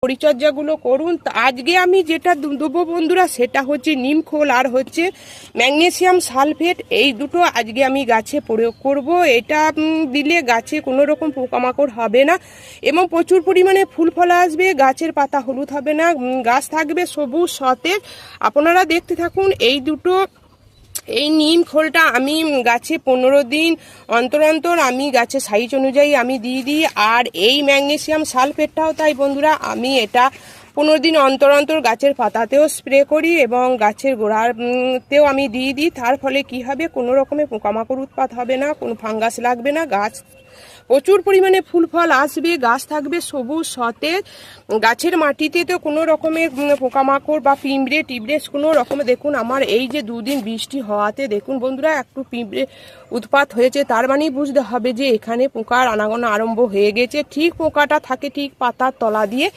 পরিচর্যাগুলো করুন। আজকে আমি যেটা দেবো বন্ধুরা সেটা হচ্ছে নিমখোল আর হচ্ছে ম্যাগনেসিয়াম সালফেট, এই দুটো আজকে আমি গাছে প্রয়োগ করব। এটা দিলে গাছে কোনো রকম পোকামাকড় হবে না এবং প্রচুর পরিমাণে ফুল ফল আসবে, গাছের পাতা হলুদ হবে না, গাছ থাকবে সবুজ সতেজ। আপনারা দেখতে থাকুন। এই নিম খোলটা আমি গাছে 15 দিন অন্তর অন্তর আমি গাছের সাইজ অনুযায়ী আমি দিয়ে দিই। আর এই ম্যাগনেসিয়াম সালফেটটাও তাই বন্ধুরা, আমি এটা 15 দিন অন্তর অন্তর গাছের পাতাতেও স্প্রে করি এবং গাছের গোড়াতেও আমি দিয়ে দিই। তার ফলে কি হবে, কোনো রকমের পোকামাকড় উৎপাত হবে না, কোনো ফাঙ্গাস লাগবে না, গাছ প্রচুর পরিমাণে ফুল ফল আসবে, গাছ থাকবে সবুজ সতেজ। গাছের মাটিতে তো কোনো রকমের পোকামাকড় বা পিঁপড়ে টিবড়ে কোনো রকমের, দেখুন আমার এই যে 2 দিন বৃষ্টি হওয়াতে দেখুন বন্ধুরা একটু পিঁপড়ে উৎপাত হয়েছে, তার মানেই বুঝতে হবে যে এখানে পোকার আনাগোনা আরম্ভ হয়ে গেছে। ঠিক পোকাটা থাকে ঠিক পাতার তলা দিয়ে।